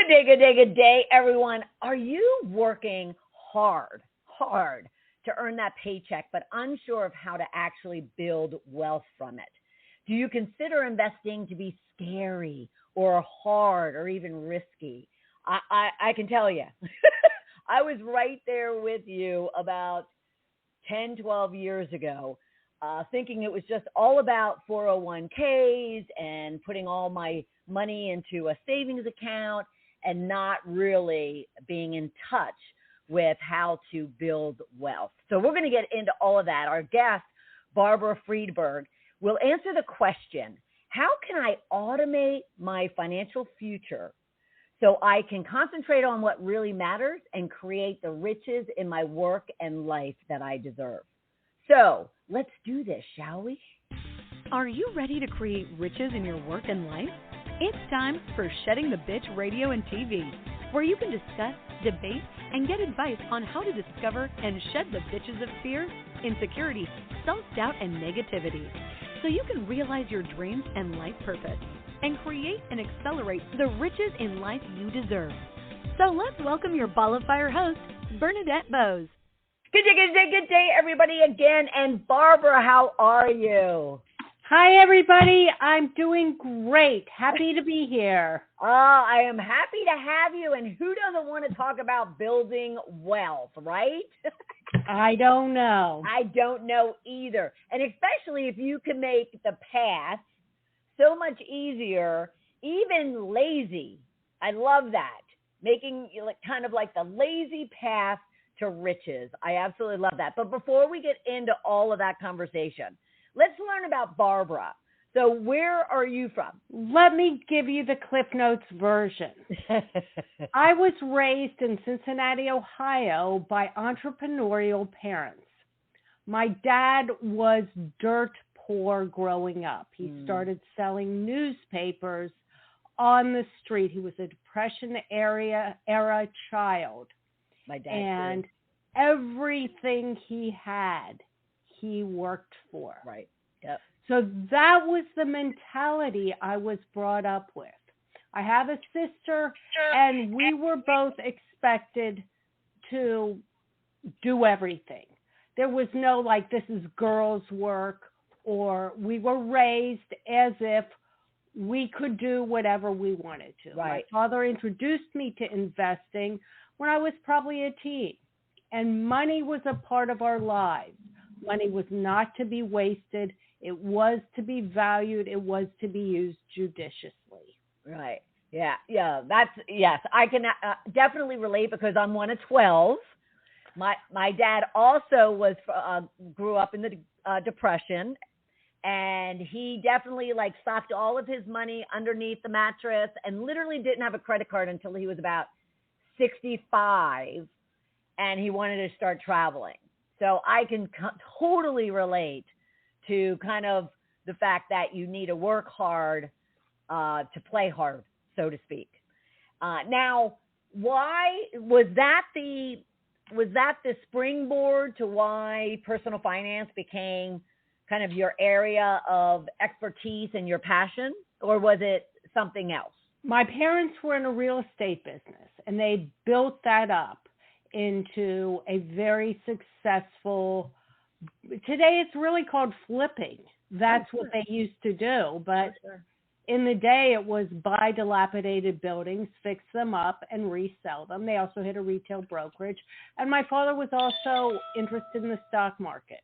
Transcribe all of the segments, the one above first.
Good day, everyone. Are you working hard to earn that paycheck, but unsure of how to actually build wealth from it? Do you consider investing to be scary or hard or even risky? I can tell you, I was right there with you about 10, 12 years ago, thinking it was just all about 401ks and putting all my money into a savings account and not really being in touch with how to build wealth. So we're going to get into all of that. Our guest, Barbara Friedberg, will answer the question, how can I automate my financial future so I can concentrate on what really matters and create the riches in my work and life that I deserve? So let's do this, shall we? Are you ready to create riches in your work and life? It's time for Shedding the Bitch Radio and TV, where you can discuss, debate, and get advice on how to discover and shed the bitches of fear, insecurity, self-doubt, and negativity, so you can realize your dreams and life purpose and create and accelerate the riches in life you deserve. So let's welcome your Ball of Fire host, Bernadette Bose. Good day, everybody, again. And Barbara, how are you? Hi, everybody. I'm doing great. Happy to be here. Oh, I am happy to have you. And who doesn't want to talk about building wealth, right? I don't know. I don't know either. And especially if you can make the path so much easier, even lazy. I love that. Making kind of like the lazy path to riches. I absolutely love that. But before we get into all of that conversation, let's learn about Barbara. So where are you from? Let me give you the Cliff Notes version. I was raised in Cincinnati, Ohio by entrepreneurial parents. My dad was dirt poor growing up. He started selling newspapers on the street. He was a Depression era child. My dad and too. Everything he had, he worked for. Right. Yep. So that was the mentality I was brought up with. I have a sister, and we were both expected to do everything. There was no like, this is girls' work, or we were raised as if we could do whatever we wanted to. Right. My father introduced me to investing when I was probably a teen, and money was a part of our lives. Money was not to be wasted. It was to be valued. It was to be used judiciously. Right. Yeah. Yes. I can definitely relate because I'm one of 12. My dad also grew up in the Depression, and he definitely stocked all of his money underneath the mattress and literally didn't have a credit card until he was about 65, and he wanted to start traveling. So I can totally relate to kind of the fact that you need to work hard to play hard, so to speak. Now, why was that the springboard to why personal finance became kind of your area of expertise and your passion, or was it something else? My parents were in a real estate business, and they built that up into a very successful, today it's really called flipping. That's what they used to do. But in the day, it was buy dilapidated buildings, fix them up, and resell them. They also had a retail brokerage. And my father was also interested in the stock market.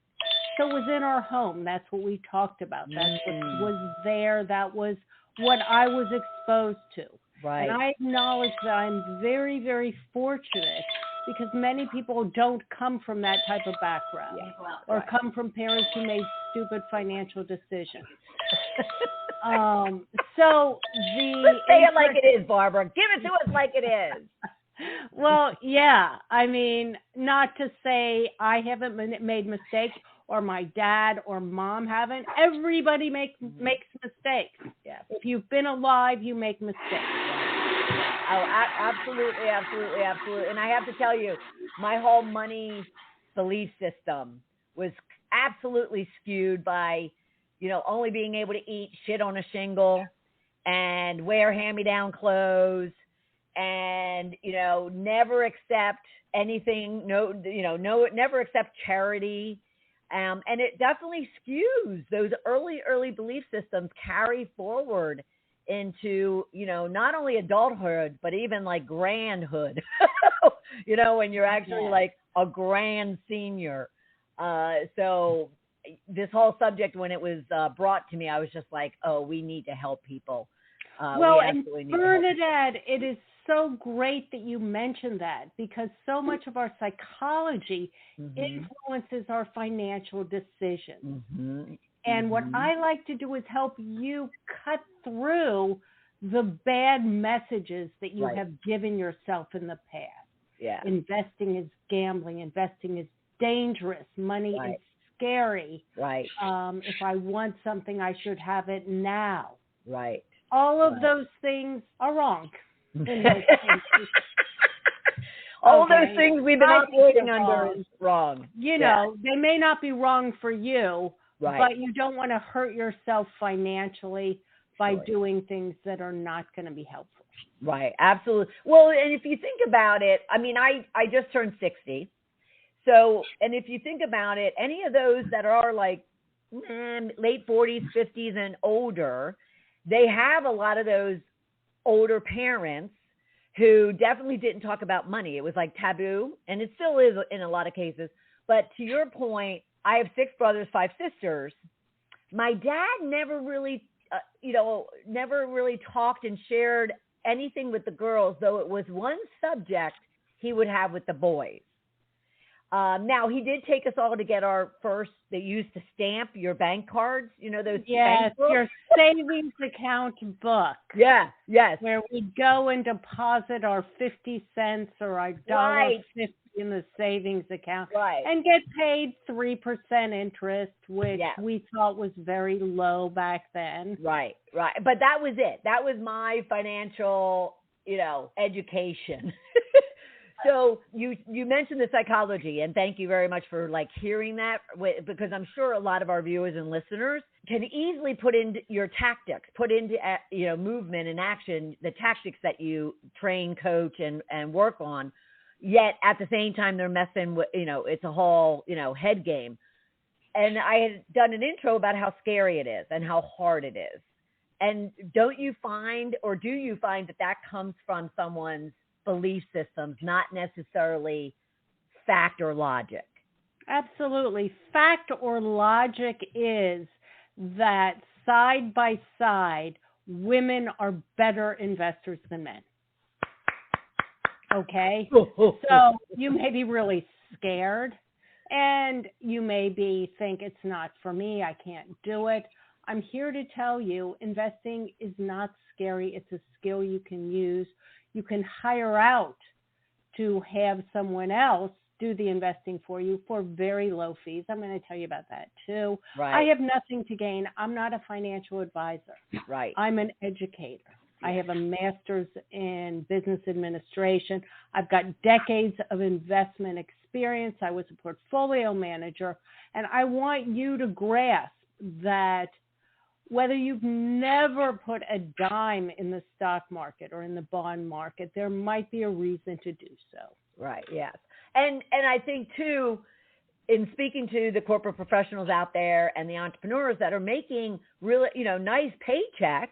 So it was in our home. That's what we talked about. That's what was there. That was what I was exposed to. Right. And I acknowledge that I'm very, very fortunate because many people don't come from that type of background or come from parents who made stupid financial decisions. So Let's say it like it is, Barbara. Give it to us like it is. Well, yeah. I mean, not to say I haven't made mistakes or my dad or mom haven't. Everybody makes mistakes. Yes. If you've been alive, you make mistakes. Oh, absolutely. And I have to tell you, my whole money belief system was absolutely skewed by, only being able to eat shit on a shingle and wear hand-me-down clothes and and, never accept anything. Never accept charity. And it definitely skews those early belief systems carry forward into, not only adulthood, but even like grandhood, when you're actually like a grand senior. So this whole subject, when it was brought to me, I was just like, oh, we need to help people. Well, and Bernadette, it is so great that you mentioned that, because so much of our psychology influences our financial decisions. And what I like to do is help you cut through the bad messages that you have given yourself in the past. Yeah. Investing is gambling. Investing is dangerous. Money is scary. Right. If I want something, I should have it now. Right. All of those things are wrong. All those things we've been operating under is wrong. They may not be wrong for you, but you don't want to hurt yourself financially by doing things that are not going to be helpful. Right. Absolutely. Well, and if you think about it, I mean, I just turned 60. So, and if you think about it, any of those that are like late 40s, 50s and older, they have a lot of those older parents who definitely didn't talk about money. It was like taboo, and it still is in a lot of cases. But to your point, I have 6 brothers, 5 sisters. My dad never really, never really talked and shared anything with the girls, though it was one subject he would have with the boys. Now, he did take us all to get our first, they used to stamp your bank cards, those bank books. Your savings account book. Yeah, yes. Where we go and deposit our 50 cents or our $1.50 in the savings account and get paid 3% interest, which we thought was very low back then. Right. But that was it. That was my financial, education. So you mentioned the psychology, and thank you very much for hearing that, because I'm sure a lot of our viewers and listeners can easily put into your tactics, put into movement and action the tactics that you train, coach, and work on. Yet at the same time they're messing with it's a whole head game. And I had done an intro about how scary it is and how hard it is. And do you find that comes from someone's belief systems, not necessarily fact or logic? Absolutely. Fact or logic is that side by side, women are better investors than men. Okay? So you may be really scared, and you may think it's not for me, I can't do it. I'm here to tell you, investing is not scary. It's a skill you can use. You can hire out to have someone else do the investing for you for very low fees. I'm going to tell you about that too. Right. I have nothing to gain. I'm not a financial advisor. Right. I'm an educator. I have a master's in business administration. I've got decades of investment experience. I was a portfolio manager. And I want you to grasp that whether you've never put a dime in the stock market or in the bond market, there might be a reason to do so. Right, yes. And I think, too, in speaking to the corporate professionals out there and the entrepreneurs that are making really, nice paychecks,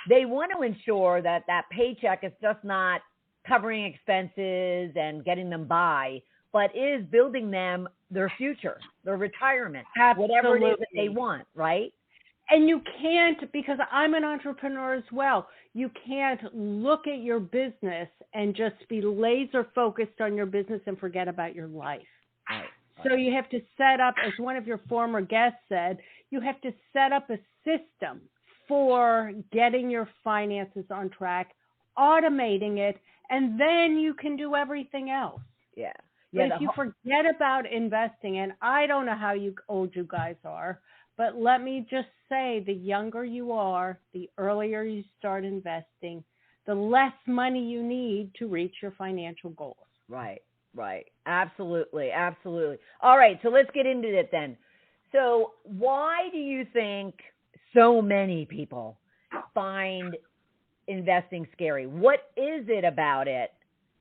they want to ensure that that paycheck is just not covering expenses and getting them by, but is building them their future, their retirement, whatever it is that they want, right? And you can't, because I'm an entrepreneur as well, you can't look at your business and just be laser focused on your business and forget about your life. Right. So you have to set up, as one of your former guests said, you have to set up a system for getting your finances on track, automating it, and then you can do everything else. Yeah. But if you forget about investing, and I don't know how old you guys are, but let me just say, the younger you are, the earlier you start investing, the less money you need to reach your financial goals. Right. Absolutely. All right, so let's get into it then. So why do you think so many people find investing scary? What is it about it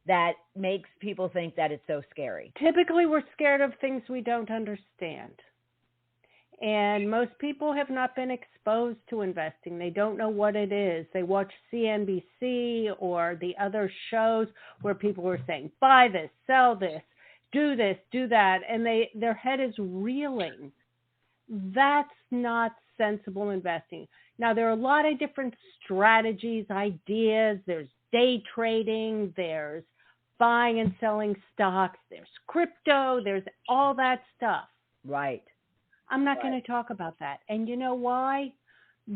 that makes people think that it's so scary? Typically, we're scared of things we don't understand. And most people have not been exposed to investing. They don't know what it is. They watch CNBC or the other shows where people are saying, buy this, sell this, do that, and their head is reeling. That's not sensible investing. Now, there are a lot of different strategies, ideas. There's day trading, there's buying and selling stocks, there's crypto, there's all that stuff. Right. I'm not going to talk about that. And you know why?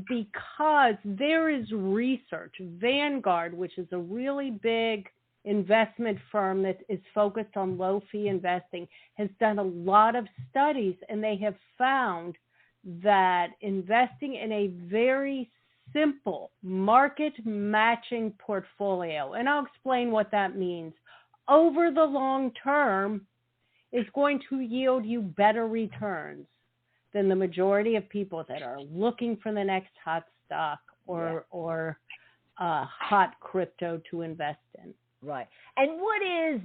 Because there is research. Vanguard, which is a really big investment firm that is focused on low-fee investing, has done a lot of studies, and they have found that investing in a very simple market matching portfolio, and I'll explain what that means, over the long term is going to yield you better returns than the majority of people that are looking for the next hot stock or hot crypto to invest in. Right. And what is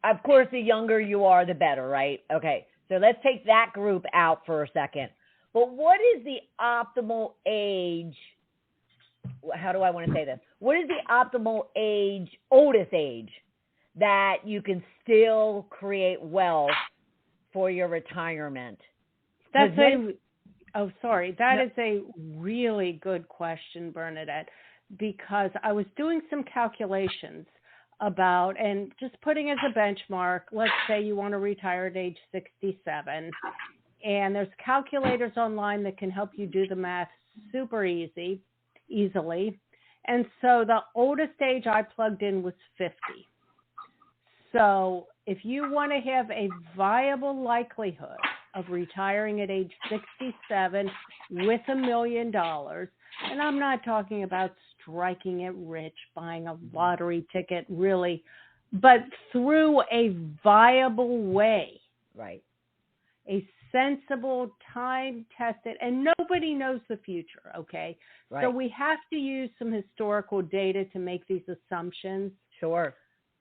of course, the younger you are, the better, right? Okay. So let's take that group out for a second. But what is the optimal age? How do I want to say this? What is the optimal age, oldest age, that you can still create wealth for your retirement? That is a really good question, Bernadette, because I was doing some calculations about, and just putting as a benchmark, let's say you want to retire at age 67, and there's calculators online that can help you do the math super easily. And so the oldest age I plugged in was 50. So if you want to have a viable likelihood of retiring at age 67 with $1 million, and I'm not talking about striking it rich, buying a lottery ticket, really, but through a viable way. Right. A sensible, time-tested, and nobody knows the future, okay? Right. So we have to use some historical data to make these assumptions. Sure.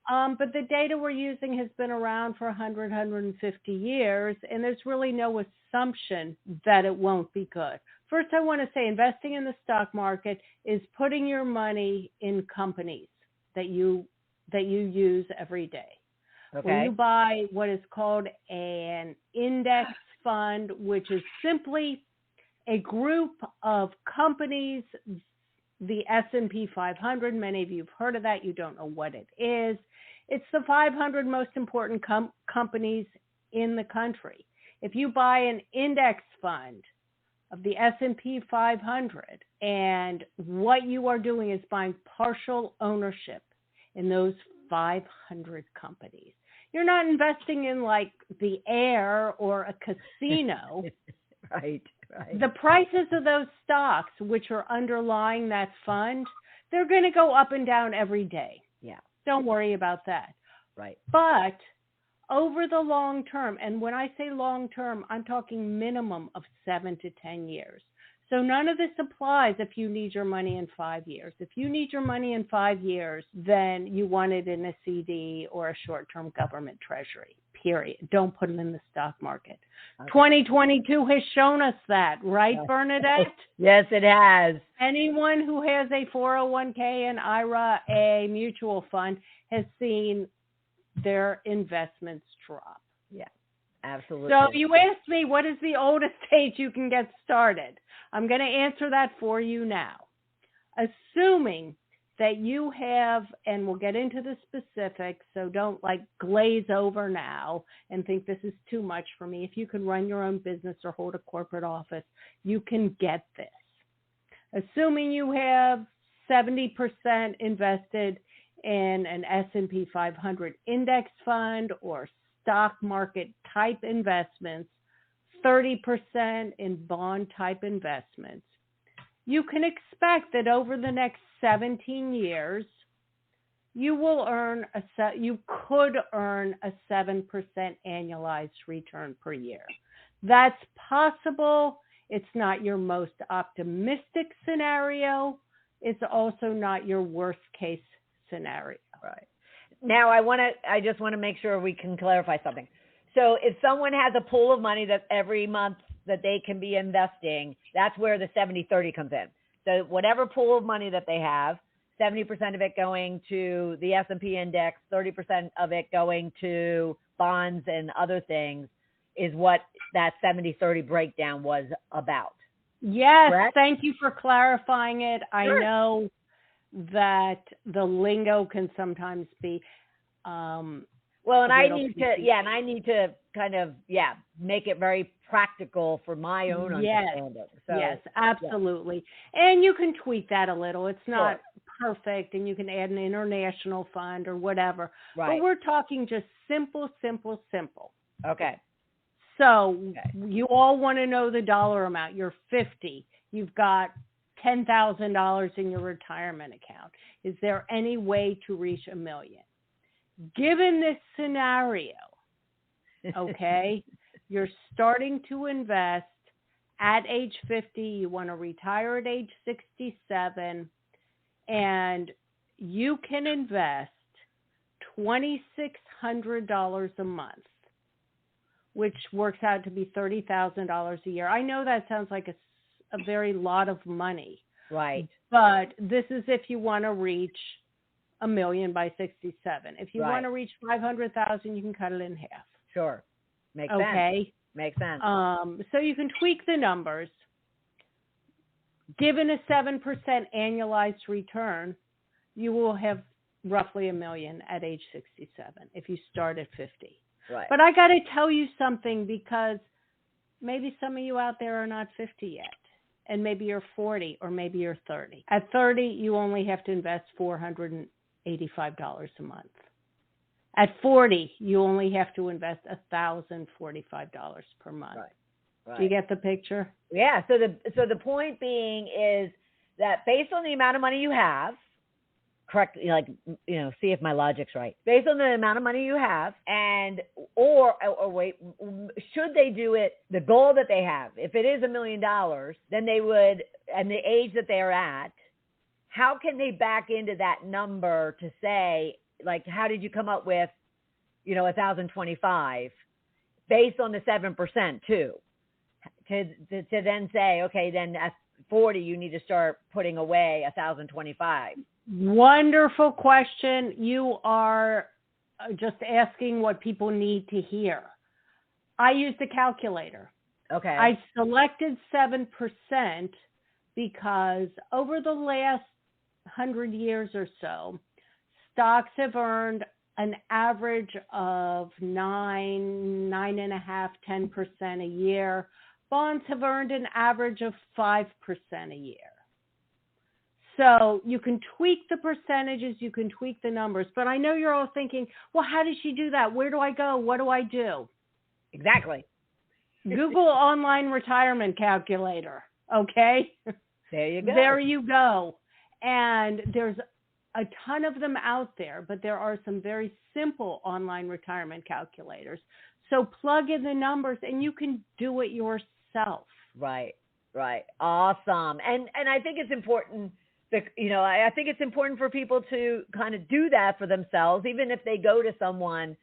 But the data we're using has been around for 100, 150 years, and there's really no assumption that it won't be good. First, I want to say investing in the stock market is putting your money in companies that you use every day. Okay. When you buy what is called an index fund, which is simply a group of companies, the S&P 500, many of you have heard of that. You don't know what it is. It's the 500 most important companies in the country. If you buy an index fund of the S&P 500, and what you are doing is buying partial ownership in those 500 companies. You're not investing in like the air or a casino. Right. The prices of those stocks, which are underlying that fund, they're going to go up and down every day. Yeah. Don't worry about that. Right. But over the long term, and when I say long term, I'm talking minimum of 7 to 10 years. So none of this applies if you need your money in 5 years. If you need your money in 5 years, then you want it in a CD or a short-term government treasury, period. Don't put it in the stock market. Okay. 2022 has shown us that, right, Bernadette? Yes, it has. Anyone who has a 401k, an IRA, a mutual fund, has seen their investments drop. Yeah, absolutely. So you asked me, what is the oldest age you can get started? I'm going to answer that for you now. Assuming that you have, and we'll get into the specifics, so don't like glaze over now and think this is too much for me. If you can run your own business or hold a corporate office, you can get this. Assuming you have 70% invested in an S&P 500 index fund or stock market type investments, 30% in bond type investments, you can expect that over the next 17 years, you could earn a 7% annualized return per year. That's possible. It's not your most optimistic scenario. It's also not your worst case scenario. Right. Now I just want to make sure we can clarify something. So if someone has a pool of money that every month that they can be investing, that's where the 70-30 comes in. So whatever pool of money that they have, 70% of it going to the S&P index, 30% of it going to bonds and other things is what that 70-30 breakdown was about. Yes, correct? Thank you for clarifying it. Sure. I know that the lingo can sometimes be well, and I need to kind of make it very practical for my own understanding. So, yes, absolutely. Yeah. And you can tweak that a little. It's not perfect, and you can add an international fund or whatever. Right. But we're talking just simple. Okay. So you all want to know the dollar amount. You're 50. You've got $10,000 in your retirement account. Is there any way to reach $1 million? Given this scenario, okay, you're starting to invest at age 50. You want to retire at age 67, and you can invest $2,600 a month, which works out to be $30,000 a year. I know that sounds like a very lot of money. Right. But this is if you want to reach $1 million by 67. If you want to reach 500,000, you can cut it in half. Sure. Makes sense. Okay. Makes sense. So you can tweak the numbers. Given a 7% annualized return, you will have roughly $1 million at age 67 if you start at 50. Right. But I got to tell you something, because maybe some of you out there are not 50 yet, and maybe you're 40 or maybe you're 30. At 30, you only have to invest $485 a month. At 40, you only have to invest $1,045 per month. Right. Do you get the picture? Yeah. So the point being is that based on the amount of money you have, correct, see if my logic's right. Based on the amount of money you have, and or wait, should they do it, the goal that they have, if it is $1 million, then they would, and the age that they're at, how can they back into that number to say, like, how did you come up with, 1,025 based on the 7% too? To then say, okay, then at 40, you need to start putting away 1,025. Wonderful question. You are just asking what people need to hear. I used a calculator. Okay. I selected 7% because over the last 100 years or so, stocks have earned an average of 9.5%, 10% a year. Bonds have earned an average of 5% a year. So you can tweak the percentages, you can tweak the numbers, but I know you're all thinking, well, how does she do that? Where do I go? What do I do? Exactly. Google online retirement calculator, okay? There you go. There you go. And there's a ton of them out there, but there are some very simple online retirement calculators. So plug in the numbers and you can do it yourself. Right. Awesome. And I think it's important that, I think it's important for people to kind of do that for themselves, even if they go to someone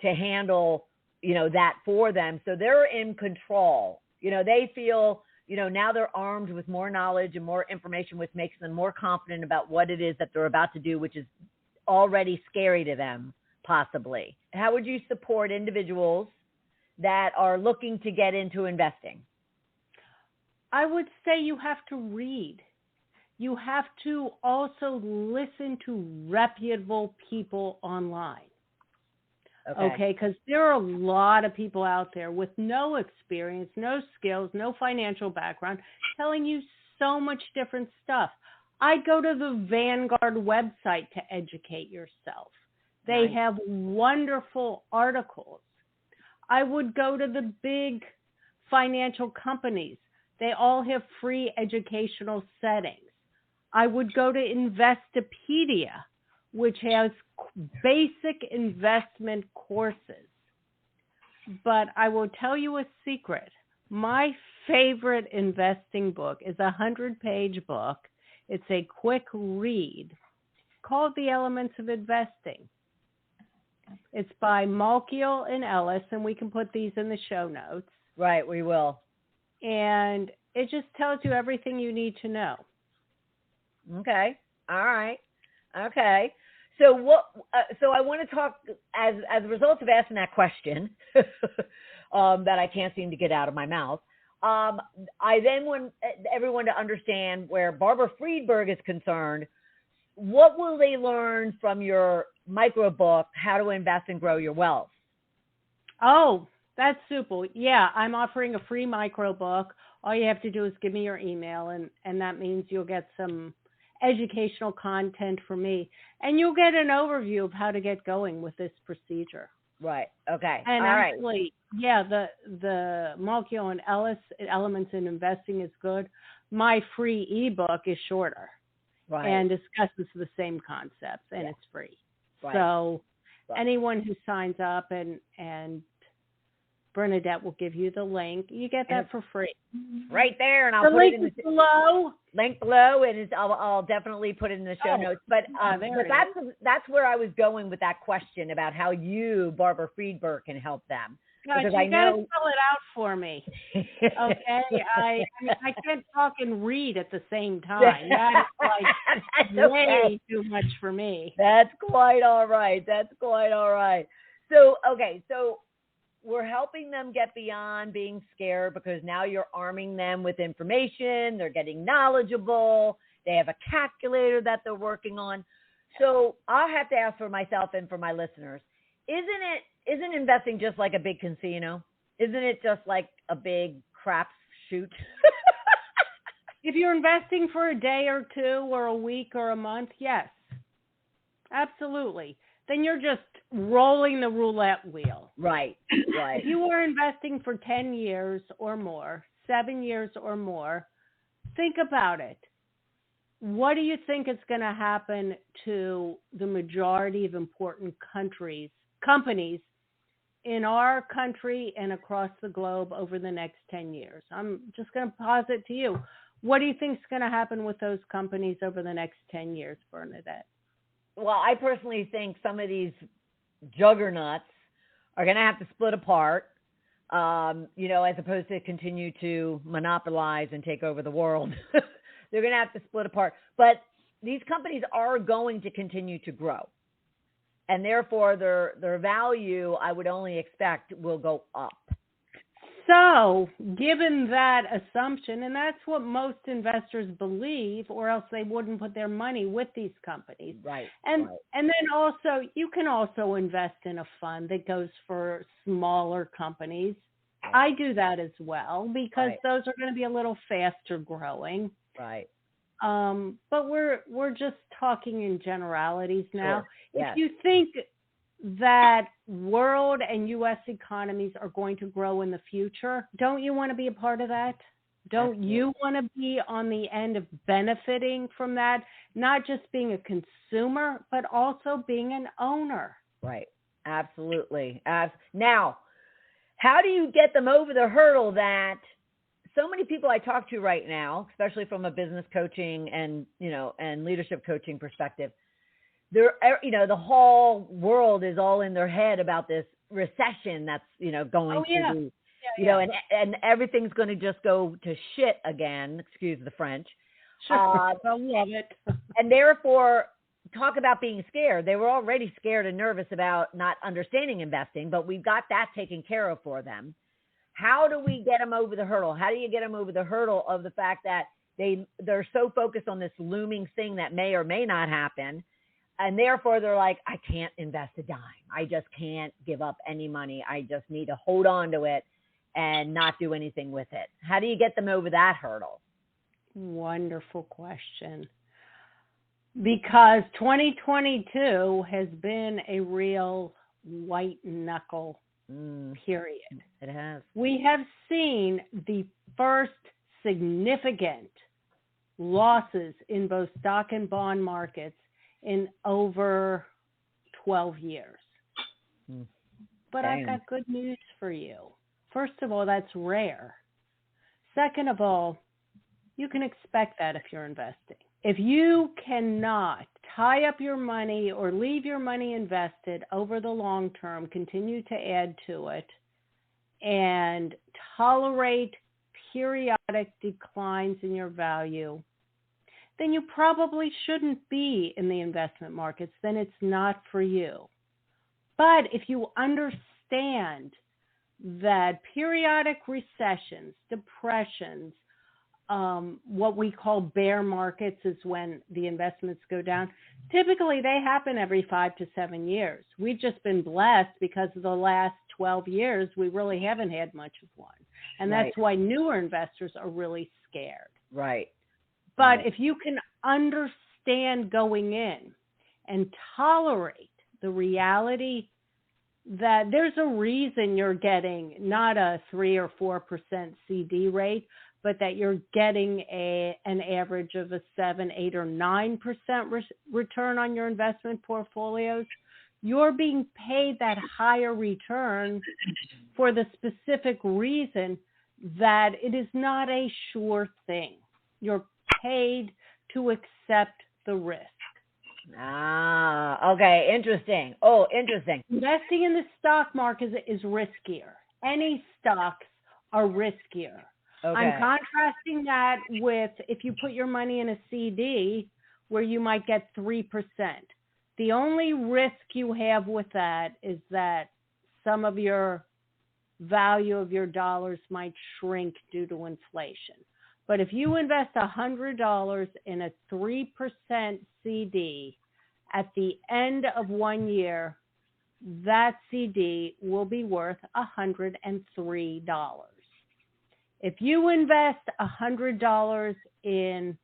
to handle, that for them. So they're in control. They feel, now they're armed with more knowledge and more information, which makes them more confident about what it is that they're about to do, which is already scary to them, possibly. How would you support individuals that are looking to get into investing? I would say you have to read. You have to also listen to reputable people online. Okay, because there are a lot of people out there with no experience, no skills, no financial background, telling you so much different stuff. I'd go to the Vanguard website to educate yourself. They have wonderful articles. I would go to the big financial companies. They all have free educational settings. I would go to Investopedia, which has basic investment courses. But I will tell you a secret. My favorite investing book is a 100-page book. It's a quick read called The Elements of Investing. It's by Malkiel and Ellis, and we can put these in the show notes. Right, we will. And it just tells you everything you need to know. Okay. All right. Okay. So what? So I want to talk as a result of asking that question that I can't seem to get out of my mouth. I then want everyone to understand where Barbara Friedberg is concerned. What will they learn from your micro book, How to Invest and Grow Your Wealth? Oh, that's super. Yeah, I'm offering a free micro book. All you have to do is give me your email, and that means you'll get some educational content from me, and you'll get an overview of how to get going with this procedure. Right. Okay. And all actually, right. Yeah, the Malkiel and Ellis Elements in Investing is good. My free ebook is shorter. Right. And discusses the same concepts, and it's free. Right. So anyone who signs up, and Bernadette will give you the link. You get that for free. Right there, and I'll put link it in the below. Link below, and I'll definitely put it in the show notes. But that's where I was going with that question about how you, Barbara Friedberg, can help them. Gosh, you gotta spell it out for me. Okay, I can't talk and read at the same time. That is like way too much for me. That's quite all right. So we're helping them get beyond being scared because now you're arming them with information. They're getting knowledgeable. They have a calculator that they're working on. So I'll have to ask for myself and for my listeners, isn't investing just like a big casino? Isn't it just like a big crap shoot? If you're investing for a day or two or a week or a month, yes, absolutely. Then you're just rolling the roulette wheel. Right. If you are investing for 10 years or more, 7 years or more, think about it. What do you think is going to happen to the majority of important companies in our country and across the globe over the next 10 years? I'm just going to pause it to you. What do you think is going to happen with those companies over the next 10 years, Bernadette? Well, I personally think some of these juggernauts are going to have to split apart, as opposed to continue to monopolize and take over the world. They're going to have to split apart. But these companies are going to continue to grow. And therefore, their value, I would only expect, will go up. So, given that assumption, and that's what most investors believe, or else they wouldn't put their money with these companies. Right. And then also, you can also invest in a fund that goes for smaller companies. I do that as well because those are going to be a little faster growing. Right. But we're just talking in generalities now. Sure. Yes. If you think that world and U.S. economies are going to grow in the future, don't you want to be a part of that? Don't you want to be on the end of benefiting from that? Not just being a consumer, but also being an owner. Right. Absolutely. Now, how do you get them over the hurdle that so many people I talk to right now, especially from a business coaching and leadership coaching perspective, the whole world is all in their head about this recession that's, going to be, and everything's going to just go to shit again. Excuse the French. Sure. I love it. And therefore, talk about being scared. They were already scared and nervous about not understanding investing, but we've got that taken care of for them. How do we get them over the hurdle? How do you get them over the hurdle of the fact that they're so focused on this looming thing that may or may not happen, and therefore they're like, I can't invest a dime. I just can't give up any money. I just need to hold on to it and not do anything with it. How do you get them over that hurdle? Wonderful question. Because 2022 has been a real white knuckle period. It has. We have seen the first significant losses in both stock and bond markets in over 12 years. But I've got good news for you. First of all, that's rare. Second of all, you can expect that if you're investing. If you cannot tie up your money or leave your money invested over the long term, continue to add to it, and tolerate periodic declines in your value, then you probably shouldn't be in the investment markets. Then it's not for you. But if you understand that periodic recessions, depressions, what we call bear markets is when the investments go down. Typically, they happen every 5 to 7 years. We've just been blessed because of the last 12 years, we really haven't had much of one. And that's why newer investors are really scared. Right. But if you can understand going in and tolerate the reality that there's a reason you're getting not a 3 or 4% CD rate, but that you're getting an average of a 7, 8, or 9% return on your investment portfolios, you're being paid that higher return for the specific reason that it is not a sure thing. You're paid to accept the risk. Ah, okay, interesting. Oh, interesting. Investing in the stock market is riskier. Any stocks are riskier. Okay. I'm contrasting that with if you put your money in a CD where you might get 3%. The only risk you have with that is that some of your value of your dollars might shrink due to inflation. But if you invest $100 in a 3% CD, at the end of 1 year, that CD will be worth $103. If you invest $100 in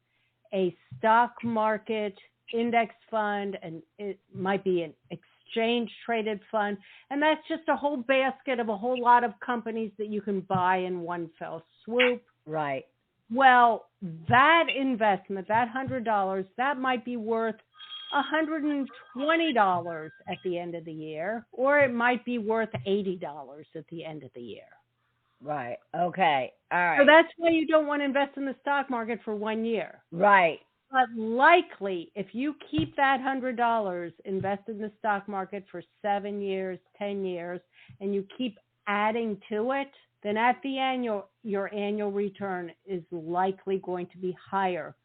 a stock market index fund, and it might be an exchange traded fund, and that's just a whole basket of a whole lot of companies that you can buy in one fell swoop. Right. Well, that investment, that $100, that might be worth $120 at the end of the year, or it might be worth $80 at the end of the year. Right. Okay. All right. So that's why you don't want to invest in the stock market for 1 year. Right. But likely, if you keep that $100 invested in the stock market for 7 years, 10 years, and you keep adding to it, then at the end, your annual return is likely going to be higher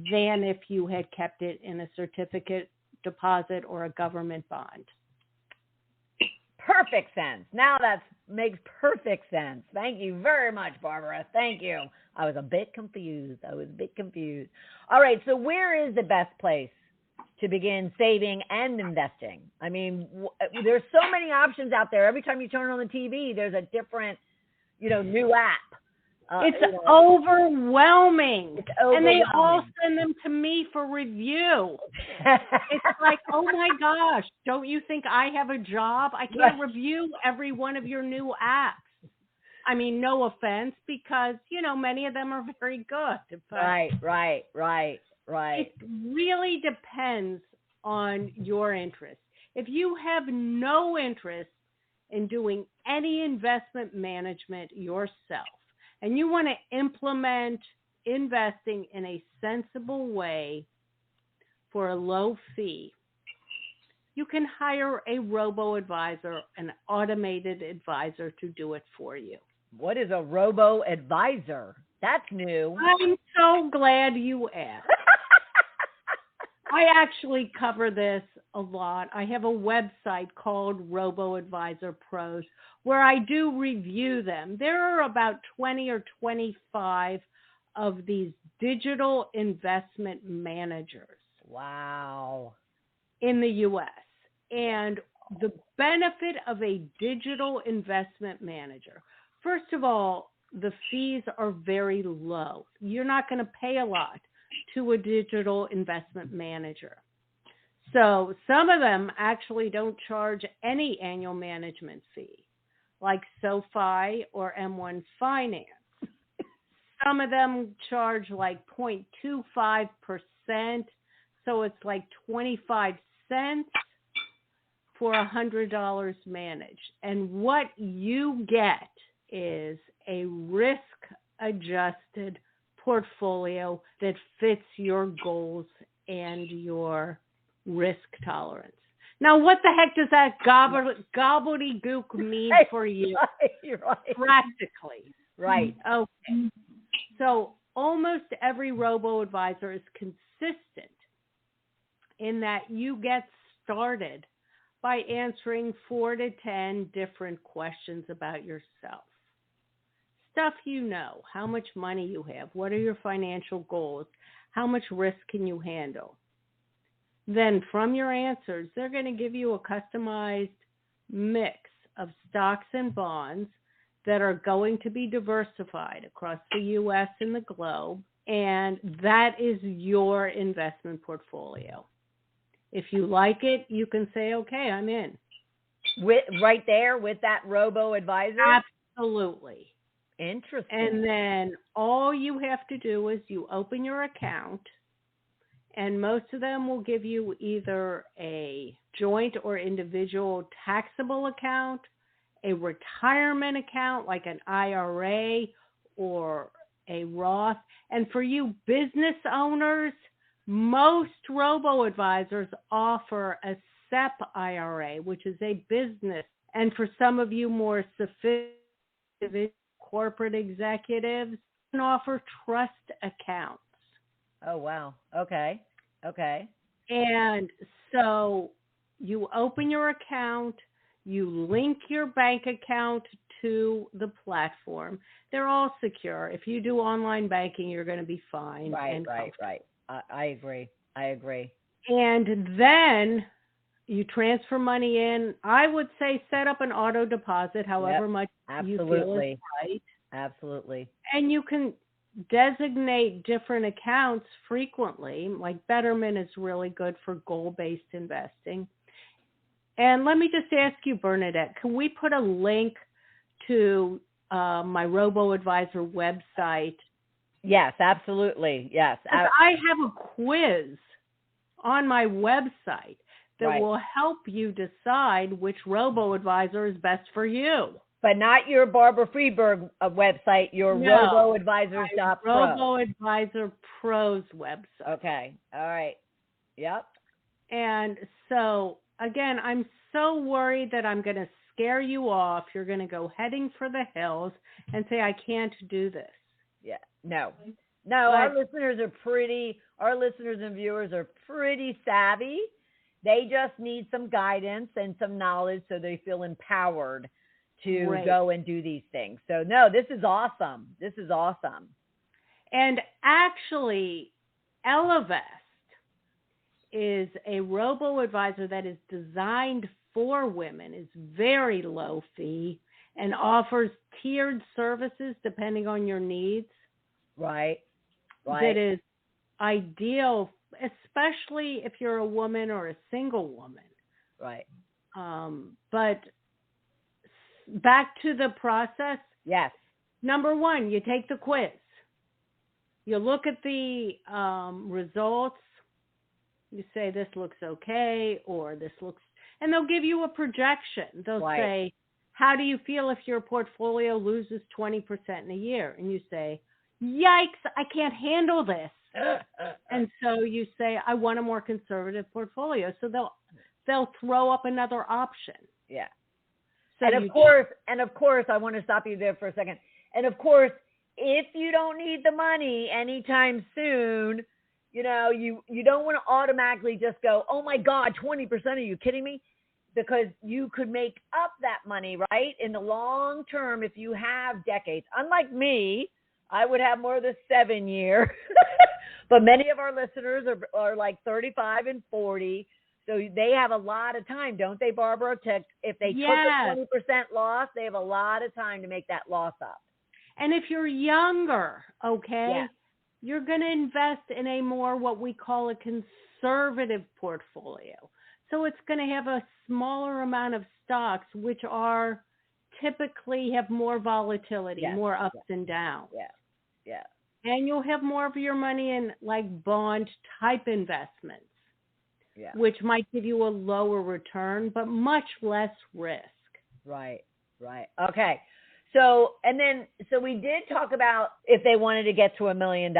than if you had kept it in a certificate deposit or a government bond. Perfect sense. Now that makes perfect sense. Thank you very much, Barbara. Thank you. I was a bit confused. All right. So where is the best place to begin saving and investing? I mean, there's so many options out there. Every time you turn on the TV, there's a different, new app. It's overwhelming. It's overwhelming. And they all send them to me for review. It's like, oh my gosh, don't you think I have a job? I can't review every one of your new apps. I mean, no offense, because, many of them are very good. But Right. it really depends on your interest. If you have no interest in doing any investment management yourself, and you want to implement investing in a sensible way for a low fee, you can hire a robo-advisor, an automated advisor to do it for you. What is a robo-advisor? That's new. I'm so glad you asked. I actually cover this a lot. I have a website called Robo-Advisor Pros where I do review them. There are about 20 or 25 of these digital investment managers. Wow. In the U.S. And the benefit of a digital investment manager, first of all, the fees are very low. You're not going to pay a lot to a digital investment manager. So some of them actually don't charge any annual management fee, like SoFi or M1 Finance. Some of them charge like 0.25%, so it's like 25 cents for $100 managed. And what you get is a risk-adjusted portfolio that fits your goals and your risk tolerance. Now, what the heck does that gobbledygook mean for you? Right. Practically. Right. Okay. So almost every robo-advisor is consistent in that you get started by answering 4 to 10 different questions about yourself. Stuff you know, how much money you have, what are your financial goals, how much risk can you handle. Then from your answers, they're going to give you a customized mix of stocks and bonds that are going to be diversified across the U.S. and the globe, and that is your investment portfolio. If you like it, you can say, okay, I'm in. Right there with that robo-advisor? Absolutely. Interesting. And then all you have to do is you open your account, and most of them will give you either a joint or individual taxable account, a retirement account like an IRA or a Roth. And for you business owners, most robo-advisors offer a SEP IRA, which is a business. And for some of you more sophisticated corporate executives, can offer trust accounts. Oh, wow. Okay. And so you open your account, you link your bank account to the platform. They're all secure. If you do online banking, you're going to be fine. Right. I agree. And then you transfer money in. I would say set up an auto deposit, however much you feel is right. Absolutely. And you can designate different accounts frequently. Like Betterment is really good for goal-based investing. And let me just ask you, Bernadette, can we put a link to my robo-advisor website? Yes, absolutely. Yes. I have a quiz on my website that will help you decide which robo-advisor is best for you. But not your Barbara Friedberg website, your robo-advisors.pro. Robo-advisor Pro's website. Okay. All right. Yep. And so, again, I'm so worried that I'm going to scare you off. You're going to go heading for the hills and say, I can't do this. Yeah. No, our listeners and viewers are pretty savvy. They just need some guidance and some knowledge so they feel empowered to go and do these things. So, no, this is awesome. And actually, Elevest is a robo-advisor that is designed for women, is very low fee, and offers tiered services depending on your needs. Right. That is ideal, especially if you're a woman or a single woman. Right. But back to the process. Yes. Number one, you take the quiz. You look at the results. You say, this looks okay, or this looks, and they'll give you a projection. They'll say, how do you feel if your portfolio loses 20% in a year? And you say, yikes, I can't handle this. And so you say, I want a more conservative portfolio. So they'll throw up another option. Yeah. So and of course, I want to stop you there for a second. And of course, if you don't need the money anytime soon, you don't want to automatically just go, oh my God, 20%, are you kidding me? Because you could make up that money, right? In the long term, if you have decades. Unlike me, I would have more than 7 years. But many of our listeners are like 35 and 40. So they have a lot of time, don't they, Barbara? If they took a 20% loss, they have a lot of time to make that loss up. And if you're younger, you're going to invest in a more what we call a conservative portfolio. So it's going to have a smaller amount of stocks, which are typically have more volatility, more ups and downs. Yeah. And you'll have more of your money in like bond type investments, which might give you a lower return, but much less risk. Right. Okay. So we did talk about if they wanted to get to $1 million,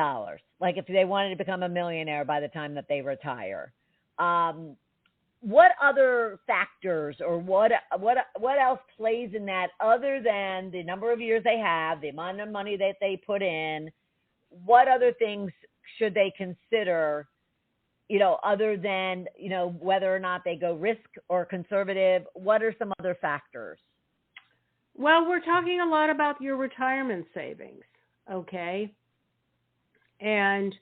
like if they wanted to become a millionaire by the time that they retire. What other factors or what else plays in that other than the number of years they have, the amount of money that they put in? What other things should they consider, other than, whether or not they go risk or conservative? What are some other factors? Well, we're talking a lot about your retirement savings, okay? And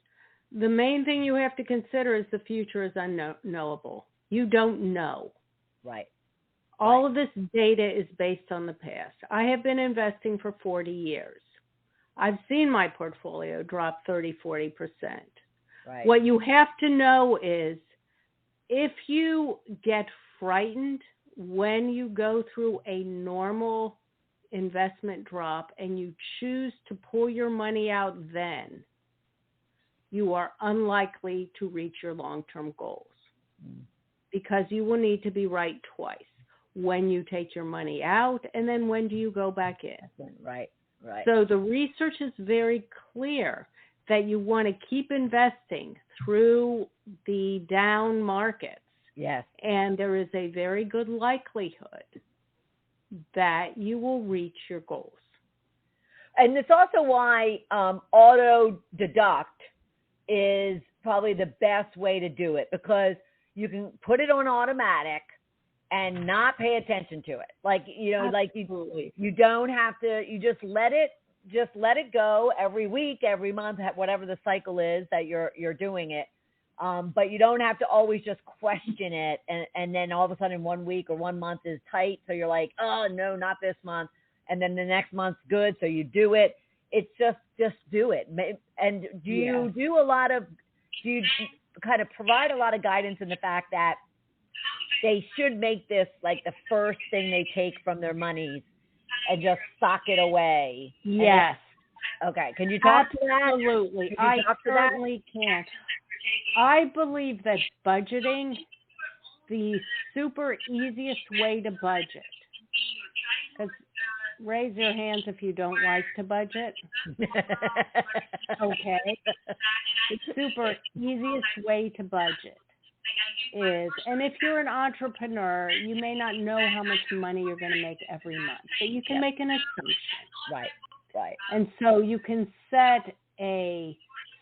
the main thing you have to consider is the future is unknowable. You don't know. Right. All of this data is based on the past. I have been investing for 40 years. I've seen my portfolio drop 30, 40%. Right. What you have to know is if you get frightened when you go through a normal investment drop and you choose to pull your money out then, you are unlikely to reach your long-term goals. Because you will need to be right twice. When you take your money out, and then when do you go back in? Right. So the research is very clear that you want to keep investing through the down markets. Yes. And there is a very good likelihood that you will reach your goals. And it's also why auto deduct is probably the best way to do it, because you can put it on automatic and not pay attention to it. You don't have to, you just let it go every week, every month, whatever the cycle is that you're doing it. But you don't have to always just question it. And then all of a sudden 1 week or 1 month is tight. So you're like, oh no, not this month. And then the next month's good. So you do it. It's just do it. And do you kind of provide a lot of guidance in the fact that they should make this like the first thing they take from their monies and just sock it away? Yes. Okay. Can you talk to that? Absolutely. I certainly can. I believe that budgeting, the super easiest way to budget, because raise your hands if you don't like to budget. Okay. The super easiest way to budget is, and if you're an entrepreneur, you may not know how much money you're going to make every month, but you can make an assumption. Right. And so you can set a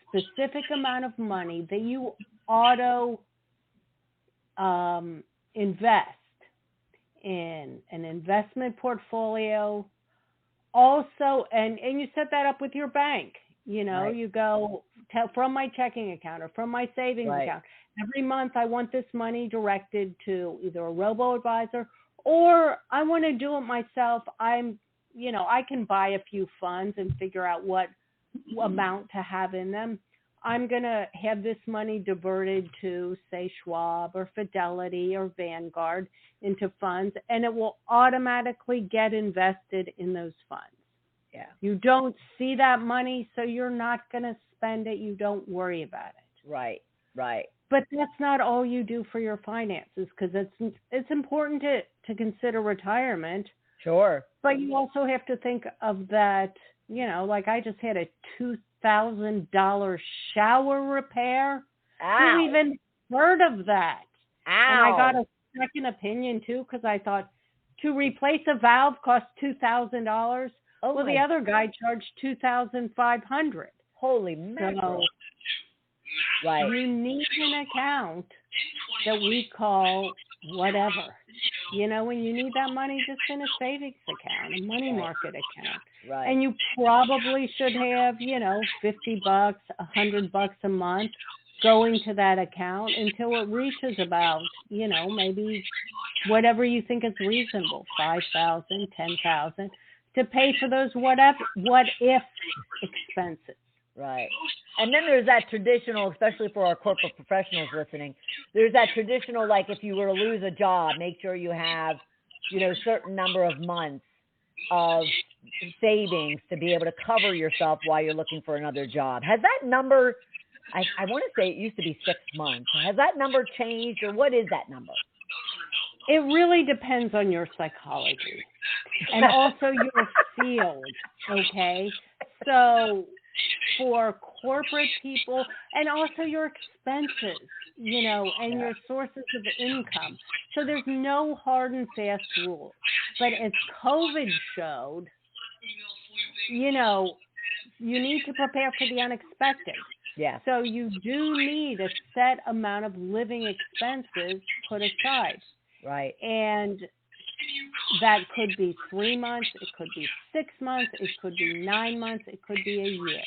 specific amount of money that you auto invest in an investment portfolio. Also, and you set that up with your bank. You go from my checking account or from my savings account. Every month I want this money directed to either a robo-advisor or I want to do it myself. I can buy a few funds and figure out what amount to have in them. I'm going to have this money diverted to, say, Schwab or Fidelity or Vanguard into funds, and it will automatically get invested in those funds. Yeah. You don't see that money, so you're not going to spend it. You don't worry about it. Right. But that's not all you do for your finances, because it's important to consider retirement. Sure. But you also have to think of that, like I just had a $2,000 shower repair. Ow. Who even heard of that? Ow. And I got a second opinion too, because I thought to replace a valve cost $2,000. Oh, well, the other guy charged $2,500. Holy mackerel! Right. You need an account that we call whatever. When you need that money, just in a savings account, a money market account. Right. And you probably should have, $50, $100 a month going to that account until it reaches about, maybe whatever you think is reasonable, $5,000, $10,000, to pay for those what if expenses. Right. And then there's that traditional, especially for our corporate professionals listening, there's that traditional, like if you were to lose a job, make sure you have, a certain number of months of savings to be able to cover yourself while you're looking for another job. Has that number, I want to say it used to be 6 months. Has that number changed, or what is that number? It really depends on your psychology and also your field, okay? So for corporate people, and also your expenses, and your sources of income. So there's no hard and fast rules. But as COVID showed, you need to prepare for the unexpected. Yeah. So you do need a set amount of living expenses put aside. Right. And that could be 3 months, it could be 6 months, it could be 9 months, it could be a year.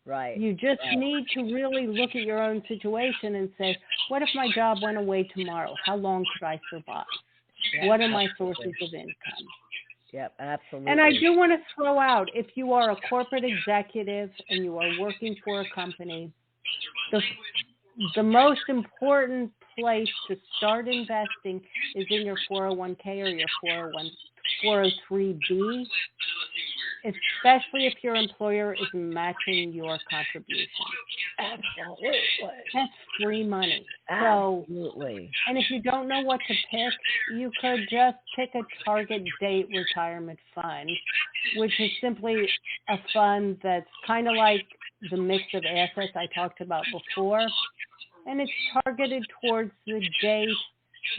Right. You just need to really look at your own situation and say, what if my job went away tomorrow? How long could I survive? What are my sources of income? Yep, absolutely. And I do want to throw out, if you are a corporate executive and you are working for a company, the most important place to start investing is in your 401k or your 403b, especially if your employer is matching your contribution. Absolutely. That's free money. Absolutely. So, and if you don't know what to pick, you could just pick a target date retirement fund, which is simply a fund that's kind of like the mix of assets I talked about before, and it's targeted towards the date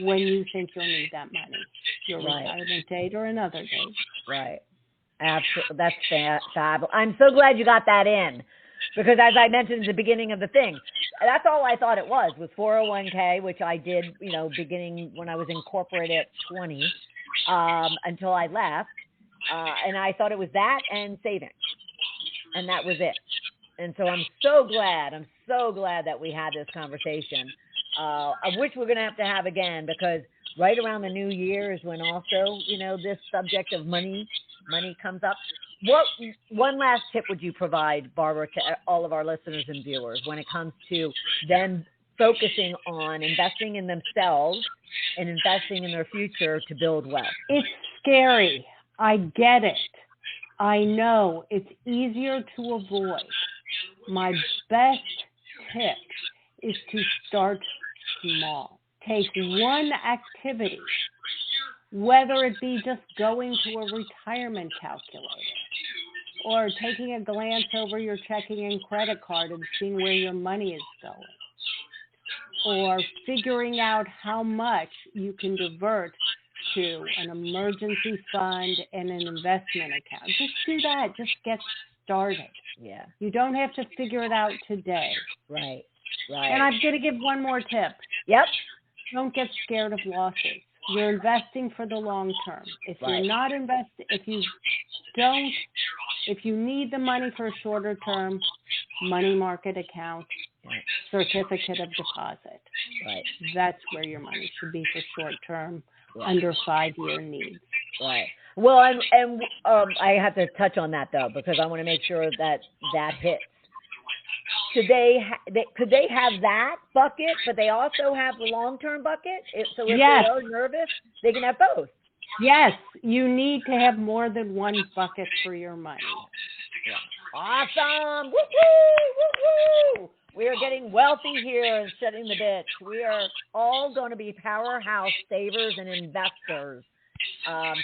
when you think you'll need that money, your retirement date or another date. Right. Absolutely. That's fabulous. I'm so glad you got that in, because as I mentioned at the beginning of the thing, that's all I thought it was 401k, which I did, beginning when I was in corporate at 20 until I left. And I thought it was that and savings. And that was it. And so I'm so glad that we had this conversation, which we're going to have again, because right around the new year is when also, this subject of money comes up. What one last tip would you provide, Barbara, to all of our listeners and viewers when it comes to them focusing on investing in themselves and investing in their future to build wealth? It's scary. I get it. I know it's easier to avoid. My best tip is to start small. Take one activity, whether it be just going to a retirement calculator or taking a glance over your checking and credit card and seeing where your money is going, or figuring out how much you can divert to an emergency fund and an investment account. Just do that. Just get started. Yeah. You don't have to figure it out today. Right. And I'm going to give one more tip. Yep. Don't get scared of losses. You're investing for the long term. If you're not investing, if you need the money for a shorter term, money market account, certificate of deposit. Right. That's where your money should be for short term, under 5-year needs. Right. Well, and I have to touch on that though, because I want to make sure that hits. Could they have that bucket, but they also have the long-term bucket? So if they are nervous, they can have both. Yes, you need to have more than one bucket for your money. Awesome! Woo-hoo! Woo-hoo! We are getting wealthy here and Shedding the Bitch. We are all going to be powerhouse savers and investors.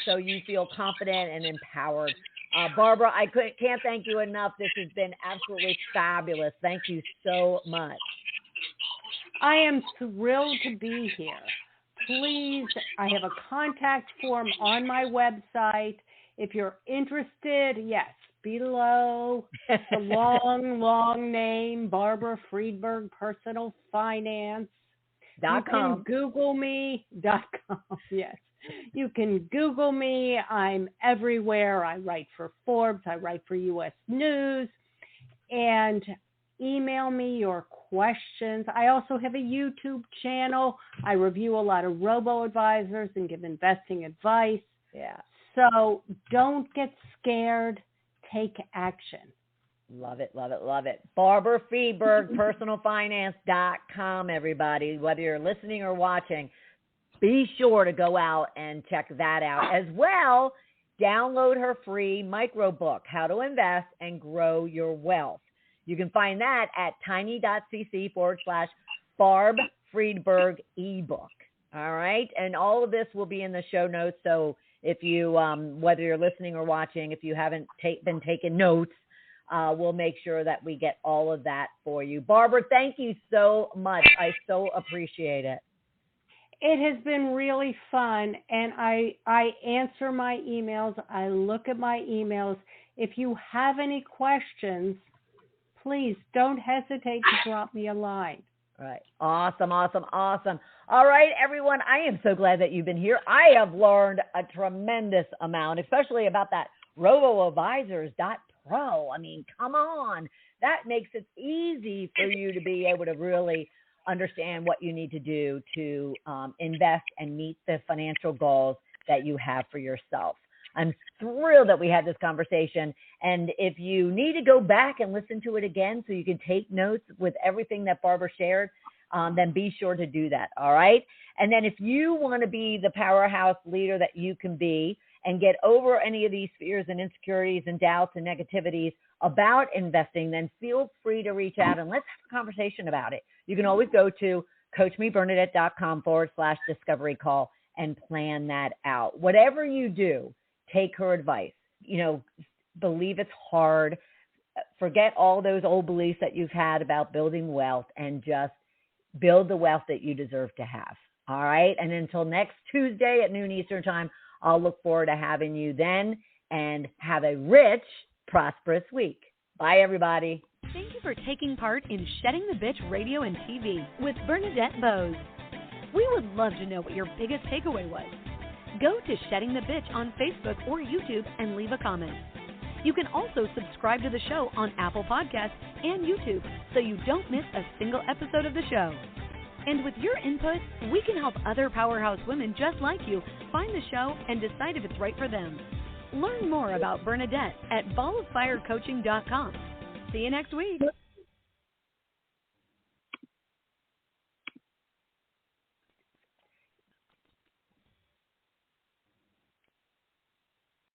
So you feel confident and empowered. Barbara, I can't thank you enough. This has been absolutely fabulous. Thank you so much. I am thrilled to be here. Please, I have a contact form on my website. If you're interested, yes, below the long name, Barbara Friedberg, Personal Finance. .com. You can Google me. .com, yes. You can Google me. I'm everywhere. I write for Forbes. I write for U.S. News. And email me your questions. I also have a YouTube channel. I review a lot of robo-advisors and give investing advice. Yeah. So don't get scared. Take action. Love it, love it, love it. Barbara Friedberg, personalfinance.com, everybody. Whether you're listening or watching, be sure to go out and check that out. As well, download her free micro book, How to Invest and Grow Your Wealth. You can find that at tiny.cc/Barb Friedberg ebook. All right. And all of this will be in the show notes. So if you, whether you're listening or watching, if you haven't been taking notes, we'll make sure that we get all of that for you. Barbara, thank you so much. I so appreciate it. It has been really fun, and I answer my emails. I look at my emails. If you have any questions, please don't hesitate to drop me a line. All right. Awesome. All right, everyone. I am so glad that you've been here. I have learned a tremendous amount, especially about that RoboAdvisors.pro. I mean, come on. That makes it easy for you to be able to really understand what you need to do to invest and meet the financial goals that you have for yourself. I'm thrilled that we had this conversation. And if you need to go back and listen to it again so you can take notes with everything that Barbara shared, then be sure to do that. All right. And then if you want to be the powerhouse leader that you can be and get over any of these fears and insecurities and doubts and negativities about investing, then feel free to reach out and let's have a conversation about it. You can always go to coachmebernadette.com/discovery call and plan that out. Whatever you do, take her advice. Believe it's hard. Forget all those old beliefs that you've had about building wealth and just build the wealth that you deserve to have. All right. And until next Tuesday at noon Eastern time, I'll look forward to having you then, and have a rich, prosperous week. Bye, everybody. Thank you for taking part in Shedding the Bitch Radio and TV with Bernadette Bose. We would love to know what your biggest takeaway was. Go to Shedding the Bitch on Facebook or YouTube and leave a comment. You can also subscribe to the show on Apple Podcasts and YouTube so you don't miss a single episode of the show. And with your input, we can help other powerhouse women just like you find the show and decide if it's right for them. Learn more about Bernadette at balloffirecoaching.com. See you next week.